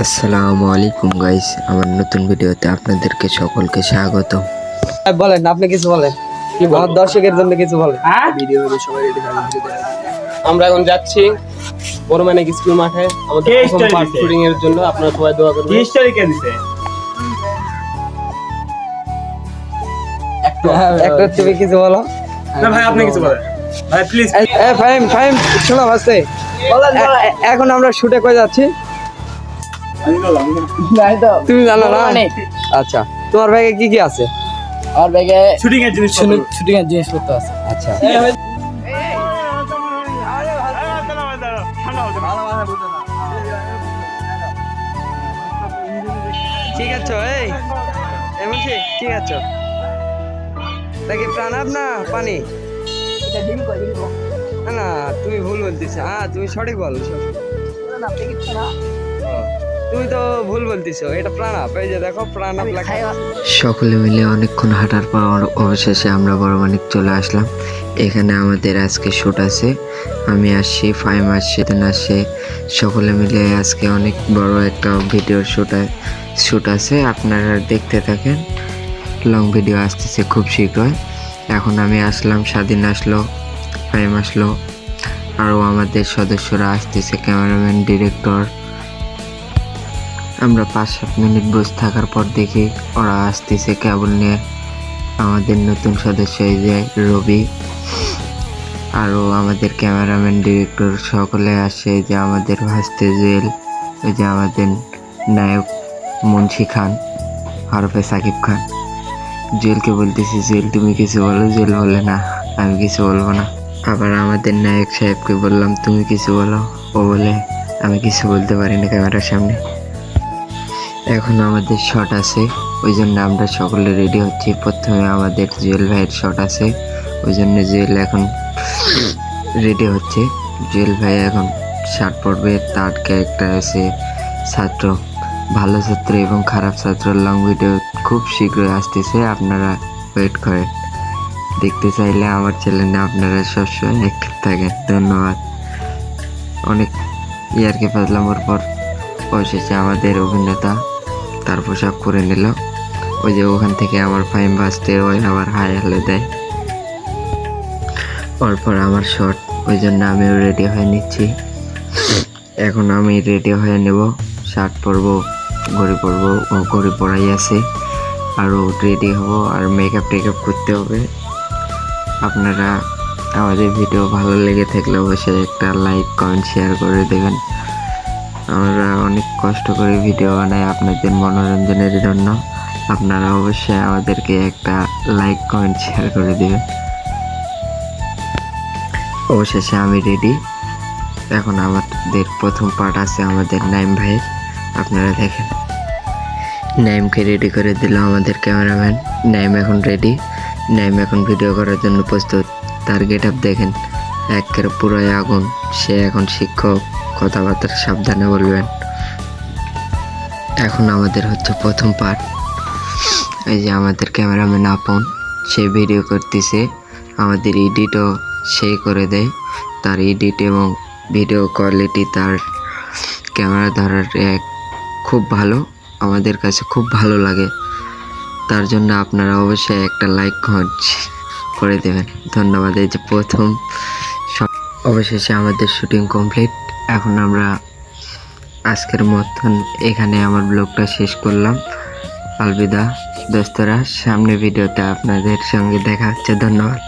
আসসালামু আলাইকুম গাইস, আমার নতুন ভিডিওতে আপনাদেরকে সকলকে স্বাগত। বলেন, আপনি কিছু বলেন, কি আমার দর্শকের জন্য কিছু বলেন। ভিডিও হবে, সবাই রেডি থাকবেন। আমরা এখন যাচ্ছি বড় মানিক স্কুল মাঠে আমাদের প্রথম পার্ট শুটিং এর জন্য। আপনারা সবাই দোয়া করবেন। হিস্টরি কে দিছে? একটা তুমি কিছু বলো না ভাই, আপনি কিছু বলেন ভাই, প্লিজ। ফাইম শোনো ভাসতে, এখন আমরা শুটে কই যাচ্ছি তুমি জানো না? আচ্ছা, তোমার ব্যাগে কি কি আছে? আর ব্যাগে শুটিং এর জিনিস, শুটিং এর জিনিসপত্র আছে। আচ্ছা, ঠিক আছে। এই এমন ঠিক আছে। দেখি প্রাণাব না পানি না, তুমি ভুল বলতেছ। তুমি সঠিক বলো। তুমি তো ভুল বলতেছো, এটা প্রাণাব। এই যে দেখো প্রাণাব লেখা। সকলে মিলে অনেকক্ষণ হাঁটার পর অবশেষে আমরা বড় মানিক চলে আসলাম। এখানে আমাদের আজকে শ্যুট আছে। আমি আসছি, ফাইম আসছে, আসছে, সকলে মিলে আজকে অনেক বড় একটা ভিডিওর শ্যুট আছে। আপনারা দেখতে থাকেন, লং ভিডিও আসতেছে খুব শীঘ্রই। এখন আমি আসলাম, স্বাধীন আসলো, ফাইম আসলো, আরও আমাদের সদস্যরা আসতেছে, ক্যামেরাম্যান, ডিরেক্টর। আমরা 5-7 মিনিট বসে থাকার পর দেখি ওরা আসতেছে কেবল নিয়ে। আমাদের নতুন সদস্য এই যে রবি, আরও আমাদের ক্যামেরাম্যান, ডিরেক্টর সকলে আসে। যে আমাদের ভাস্তে জুয়েল, ওই যে আমাদের নায়ক মুন্সি খান হরফে সাকিব খান। জুয়েলকে বলতেছি, জুয়েল তুমি কিছু বলো। জুয়েল বলে না, আমি কিছু বলবো না। আবার আমাদের নায়ক সাহেবকে বললাম তুমি কিছু বলো। ও বলে আমি কিছু বলতে পারি না ক্যামেরার সামনে। এখন আমাদের শট আছে, ওই জন্য আমরা সকলে রেডি হচ্ছি। প্রথমে আমাদের জুয়েল ভাইয়ের শট আছে, ওই জন্য জুয়েল এখন রেডি হচ্ছে। জুয়েল ভাই এখন শার্ট পরবে। তার ক্যারেক্টার আছে ছাত্র, ভালো ছাত্র এবং খারাপ ছাত্র। লং ভিডিও খুব শীঘ্রই আসতেছে, আপনারা ওয়েট করেন। দেখতে চাইলে আমার চ্যানেলে আপনারা সবসময় অ্যাক্টিভ থাকেন। ধন্যবাদ। অনেক ইয়ারকে ফাজলামোর পর অবশেষে আমাদের অভিনেতা তার পোশাক পরে নিল। ওই যে ওখান থেকে আমার ফাইম বাজতে ওই আবার হাই হলে দেয়। পরপর আমার শট, ওই জন্য আমিও রেডি হয়ে নিচ্ছি। এখন আমি রেডি হয়ে নেব, শার্ট পরবো, ঘড়ি পরবো, ও ঘড়ি পরাই আছে। আরও রেডি হব, আর মেকআপ টেকআপ করতে হবে। আপনারা আমাদের ভিডিও ভালো লেগে থাকলে অবশ্যই একটা লাইক, কমেন্ট, শেয়ার করে দেবেন। আমরা অনেক কষ্ট করে ভিডিও বানাই আপনাদের মনোরঞ্জনের জন্য। আপনারা অবশ্যই আমাদেরকে একটা লাইক, কমেন্ট, শেয়ার করে দেবেন। অবশেষে আমি রেডি। এখন আমাদের প্রথম পার্ট আছে আমাদের নাইম ভাইয়ের, আপনারা দেখেন। নাইমকে রেডি করে দিল আমাদের ক্যামেরাম্যান। নাইম এখন রেডি, নাইম এখন ভিডিও করার জন্য প্রস্তুত। তার গেট আপ দেখেন, একের পুরোই আগুন। সে এখন শিক্ষক, কথাবার্তা সাবধানে বলবেন। এখন আমাদের হচ্ছে প্রথম পার্ট। এই যে আমাদের ক্যামেরাম্যান আপন, সে ভিডিও করতেছে। আমাদের এডিটও সেই করে দেয়। তার এডিট এবং ভিডিও কোয়ালিটি, তার ক্যামেরা ধরার খুব ভালো, আমাদের কাছে খুব ভালো লাগে। তার জন্য আপনারা অবশ্যই একটা লাইক, কমেন্ট করে দেবেন। ধন্যবাদ। এই যে প্রথম অবশেষে আমাদের শুটিং কমপ্লিট। এখন আমরা আজকের মতন এখানে আমার ব্লগটা শেষ করলাম। আলবিদা দোস্তরা, সামনে ভিডিওতে আপনাদের সঙ্গে দেখা হচ্ছে। ধন্যবাদ।